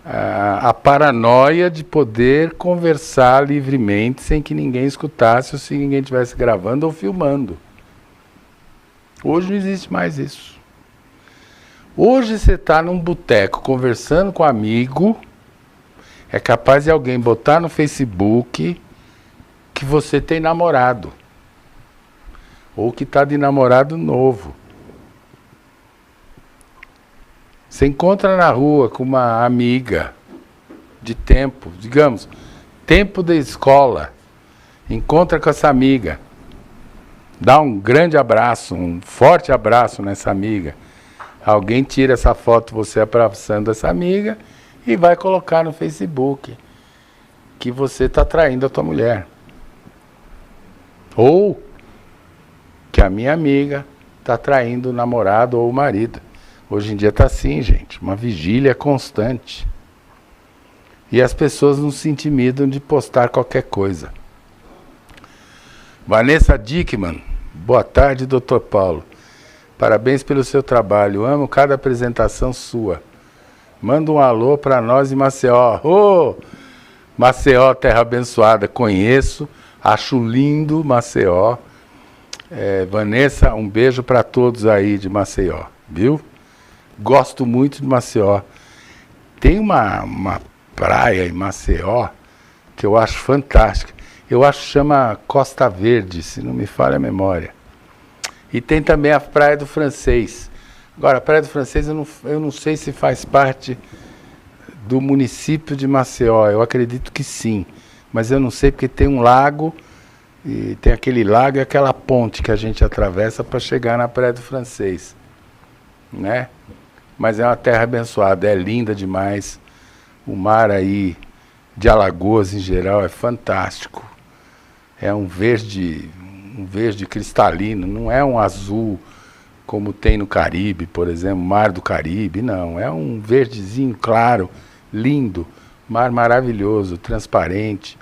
a paranoia de poder conversar livremente sem que ninguém escutasse ou se ninguém estivesse gravando ou filmando. Hoje não existe mais isso. Hoje você está num boteco conversando com um amigo, é capaz de alguém botar no Facebook que você tem namorado. Ou que está de namorado novo. Você encontra na rua com uma amiga de tempo, digamos, tempo da escola, encontra com essa amiga. Dá um grande abraço, um forte abraço nessa amiga. Alguém tira essa foto, você abraçando essa amiga, e vai colocar no Facebook que você está traindo a tua mulher. Ou que a minha amiga está traindo o namorado ou o marido. Hoje em dia está assim, gente, uma vigília constante. E as pessoas não se intimidam de postar qualquer coisa. Vanessa Dickman, boa tarde, Dr. Paulo. Parabéns pelo seu trabalho, amo cada apresentação sua. Manda um alô para nós em Maceió. Ô, Maceió, terra abençoada, conheço, acho lindo Maceió. Vanessa, um beijo para todos aí de Maceió, viu? Gosto muito de Maceió. Tem uma praia em Maceió que eu acho fantástica. Eu acho que chama Costa Verde, se não me falha a memória. E tem também a Praia do Francês. Agora, a Praia do Francês eu não sei se faz parte do município de Maceió. Eu acredito que sim. Mas eu não sei porque tem um lago, e tem aquele lago e aquela ponte que a gente atravessa para chegar na Praia do Francês. Né? Mas é uma terra abençoada, é linda demais. O mar aí de Alagoas em geral é fantástico. É um verde cristalino, não é um azul como tem no Caribe, por exemplo, Mar do Caribe, não. É um verdezinho claro, lindo, mar maravilhoso, transparente,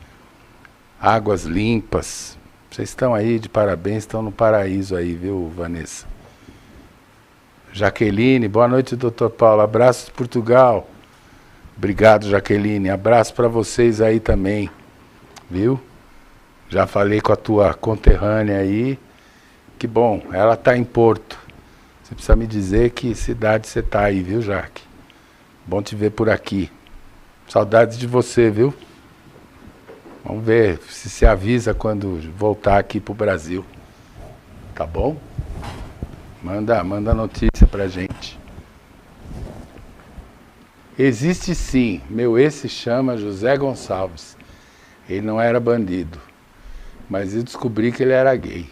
águas limpas. Vocês estão aí de parabéns, estão no paraíso aí, viu, Vanessa? Jaqueline, boa noite, Dr. Paulo. Abraços de Portugal. Obrigado, Jaqueline. Abraço para vocês aí também, viu? Já falei com a tua conterrânea aí. Que bom, ela está em Porto. Você precisa me dizer que cidade você está aí, viu, Jaque? Bom te ver por aqui. Saudades de você, viu? Vamos ver se avisa quando voltar aqui pro Brasil. Tá bom? Manda notícia pra gente. Existe sim. Meu ex se chama José Gonçalves. Ele não era bandido. Mas eu descobri que ele era gay.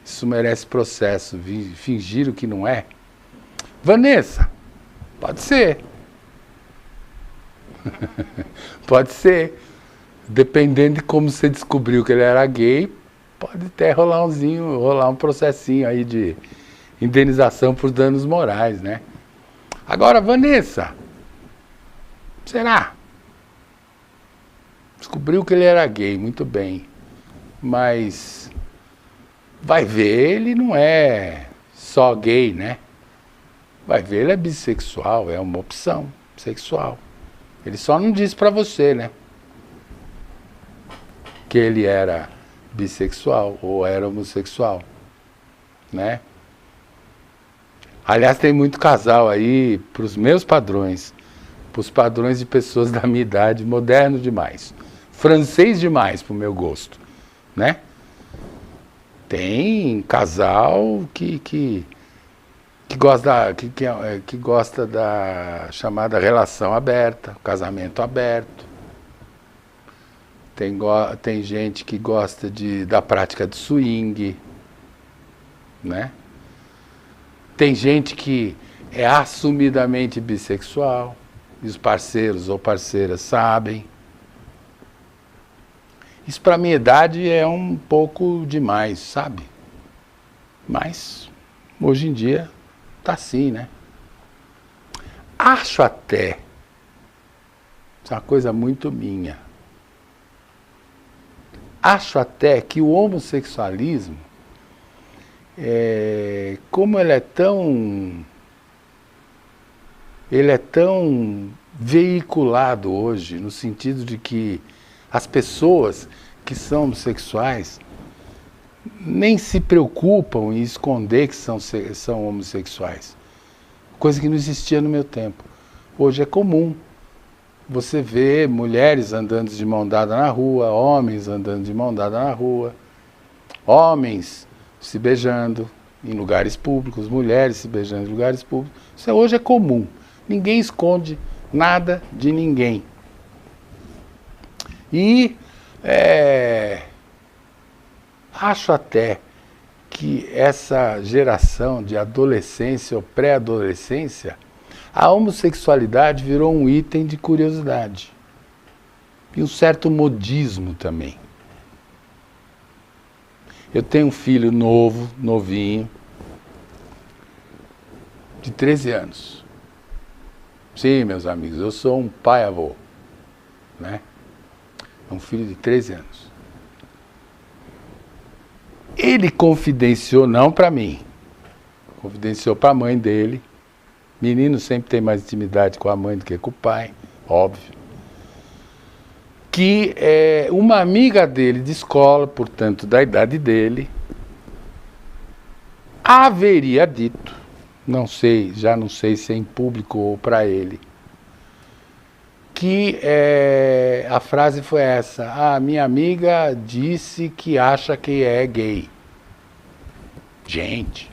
Isso merece processo. Fingiram que não é? Vanessa, pode ser. Pode ser. Dependendo de como você descobriu que ele era gay, pode até rolar um processinho aí de indenização por danos morais, né? Agora, Vanessa, será? Descobriu que ele era gay, muito bem. Mas vai ver, ele não é só gay, né? Vai ver, ele é bissexual, é uma opção sexual. Ele só não disse pra você, né? Que ele era bissexual ou era homossexual, né? Aliás, tem muito casal aí, pros meus padrões, pros padrões de pessoas da minha idade, moderno demais. Francês demais pro meu gosto, né? Tem casal que gosta da chamada relação aberta, casamento aberto. Tem gente que gosta da prática de swing, né? Tem gente que é assumidamente bissexual, e os parceiros ou parceiras sabem. Isso para minha idade é um pouco demais, sabe? Mas hoje em dia tá assim, né? Acho até, isso é uma coisa muito minha, acho até que o homossexualismo, como ele é tão veiculado hoje, no sentido de que as pessoas que são homossexuais nem se preocupam em esconder que são homossexuais. Coisa que não existia no meu tempo. Hoje é comum. Você vê mulheres andando de mão dada na rua, homens andando de mão dada na rua, homens se beijando em lugares públicos, mulheres se beijando em lugares públicos. Isso hoje é comum. Ninguém esconde nada de ninguém. E acho até que essa geração de adolescência ou pré-adolescência, a homossexualidade virou um item de curiosidade. E um certo modismo também. Eu tenho um filho novinho, de 13 anos. Sim, meus amigos, eu sou um pai-avô, né? É um filho de 13 anos. Ele confidenciou, não para mim, confidenciou para a mãe dele. Menino sempre tem mais intimidade com a mãe do que com o pai, óbvio. Que uma amiga dele de escola, portanto da idade dele, haveria dito, não sei, já não sei se é em público ou para ele, que a frase foi essa: a minha amiga disse que acha que é gay. Gente,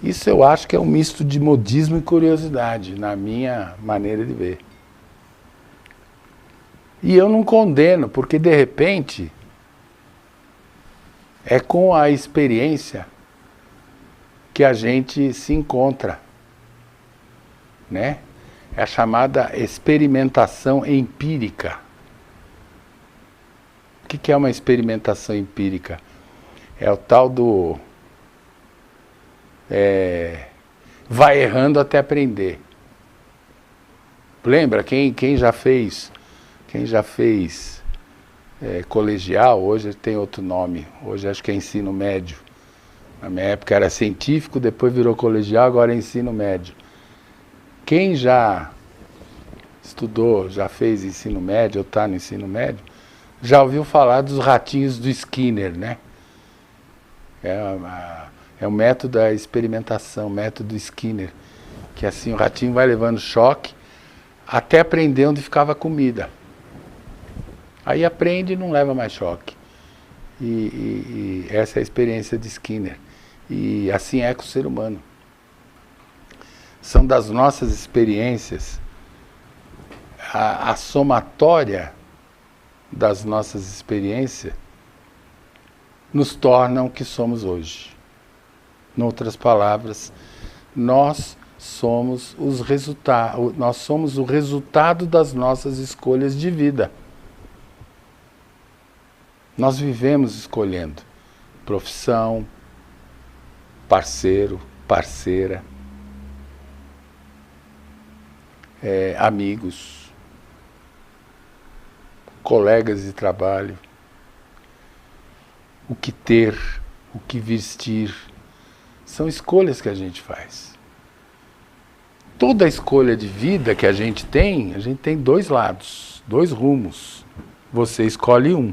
isso eu acho que é um misto de modismo e curiosidade, na minha maneira de ver. E eu não condeno, porque de repente é com a experiência que a gente se encontra, né? É a chamada experimentação empírica. O que é uma experimentação empírica? É o tal do vai errando até aprender. Lembra, quem já fez colegial, hoje tem outro nome, hoje acho que é ensino médio. Na minha época era científico, depois virou colegial, agora é ensino médio. Quem já estudou, já fez ensino médio ou está no ensino médio, já ouviu falar dos ratinhos do Skinner, né? É o método da experimentação, o método Skinner, que assim o ratinho vai levando choque até aprender onde ficava a comida. Aí aprende e não leva mais choque. E essa é a experiência de Skinner. E assim é com o ser humano. São das nossas experiências, a somatória das nossas experiências nos tornam o que somos hoje. Em outras palavras, nós somos o resultado das nossas escolhas de vida. Nós vivemos escolhendo profissão, parceiro, parceira, amigos, colegas de trabalho, o que ter, o que vestir. São escolhas que a gente faz. Toda escolha de vida que a gente tem dois lados, dois rumos. Você escolhe um.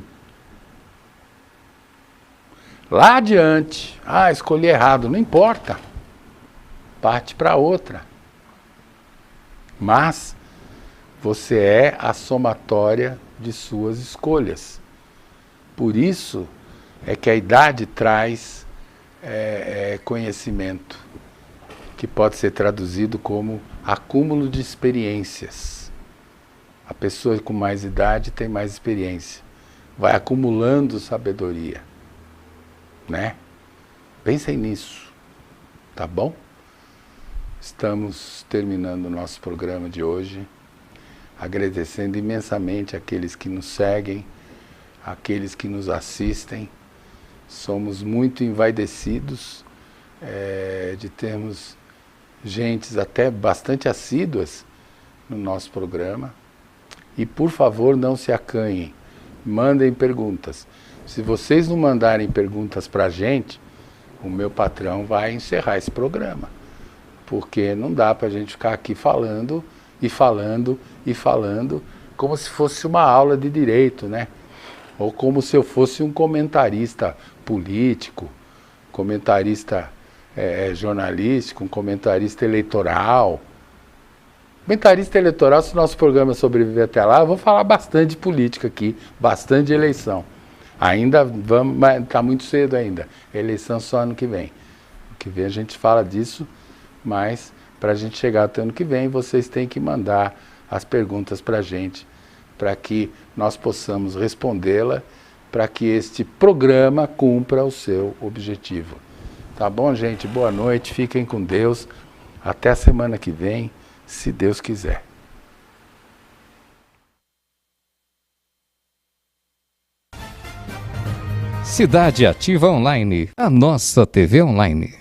Lá adiante, escolhi errado, não importa. Parte para outra. Mas você é a somatória de suas escolhas. Por isso é que a idade traz conhecimento, que pode ser traduzido como acúmulo de experiências. A pessoa com mais idade tem mais experiência, vai acumulando sabedoria, né? Pensem nisso, tá bom? Estamos terminando o nosso programa de hoje, agradecendo imensamente aqueles que nos seguem, aqueles que nos assistem. Somos muito envaidecidos de termos gentes até bastante assíduas no nosso programa. E, por favor, não se acanhem, mandem perguntas. Se vocês não mandarem perguntas para a gente, o meu patrão vai encerrar esse programa. Porque não dá para a gente ficar aqui falando e falando e falando, como se fosse uma aula de direito, né? Ou como se eu fosse um comentarista político, comentarista jornalístico, um comentarista eleitoral. Comentarista eleitoral, se o nosso programa sobreviver até lá, eu vou falar bastante de política aqui, bastante de eleição. Ainda vamos, mas está muito cedo ainda. Eleição só ano que vem. Ano que vem a gente fala disso, mas para a gente chegar até ano que vem, vocês têm que mandar as perguntas para a gente, para que nós possamos respondê-la, para que este programa cumpra o seu objetivo. Tá bom, gente? Boa noite, fiquem com Deus. Até a semana que vem, se Deus quiser. Cidade Ativa Online, a nossa TV online.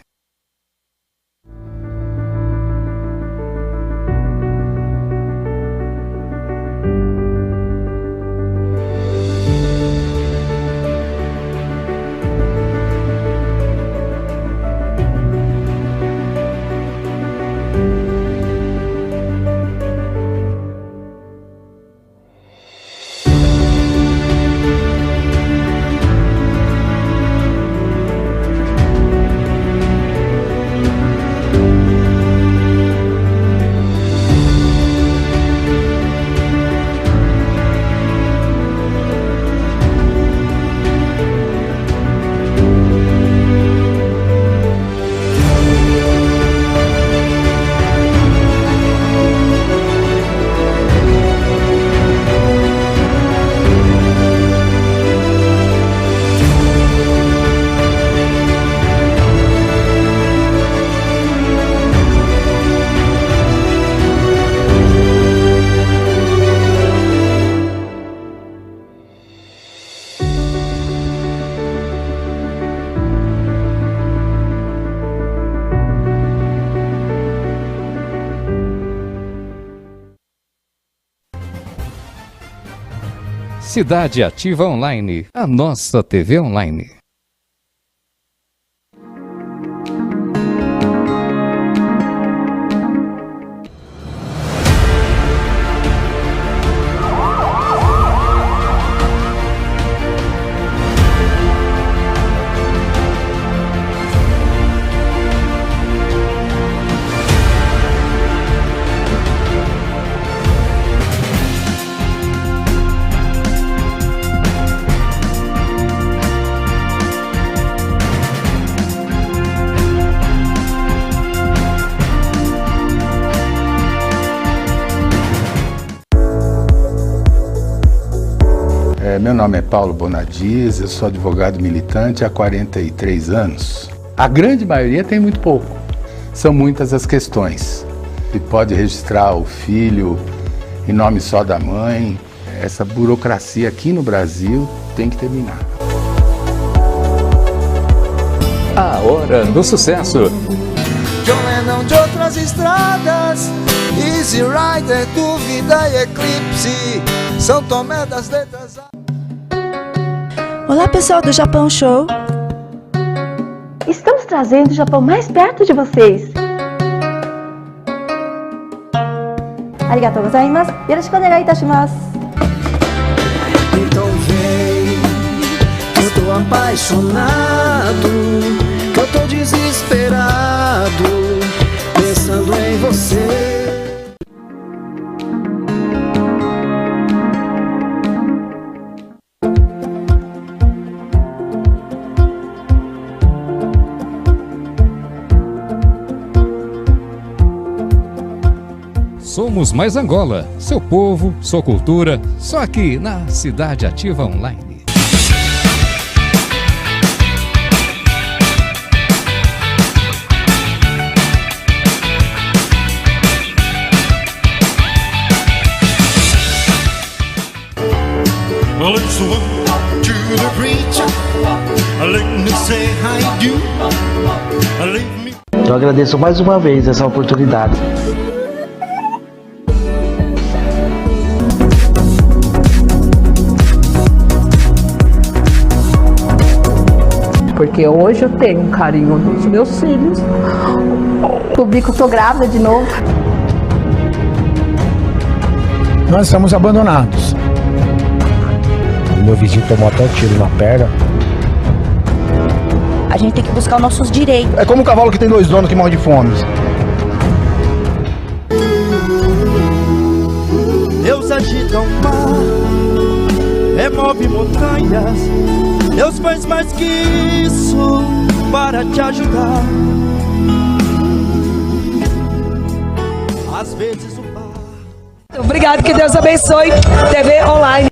Cidade Ativa Online, a nossa TV online. Meu nome é Paulo Bonadies, eu sou advogado militante há 43 anos. A grande maioria tem muito pouco. São muitas as questões. Se pode registrar o filho em nome só da mãe. Essa burocracia aqui no Brasil tem que terminar. A Hora do Sucesso. John Lennon de outras estradas, Easy Rider, Dúvida e Eclipse, São Tomé das Letras. Olá pessoal do Japão Show! Estamos trazendo o Japão mais perto de vocês. Arigatou gozaimasu. Yoroshiku onegai itashimasu. Então vem, eu tô apaixonado, que eu tô desesperado, pensando em você. Somos mais Angola, seu povo, sua cultura, só aqui na Cidade Ativa Online. Well, it's one to the preacher. Let me say I do. Leave me. Eu agradeço mais uma vez essa oportunidade. Porque hoje eu tenho um carinho dos meus filhos. Descobri que eu tô grávida de novo. Nós estamos abandonados. O meu vizinho tomou até um tiro na perna. A gente tem que buscar os nossos direitos. É como um cavalo que tem dois donos que morre de fome. Deus agita o mar, remove montanhas. Deus faz mais que isso para te ajudar. Às vezes o mar. Obrigado, que Deus abençoe. TV Online.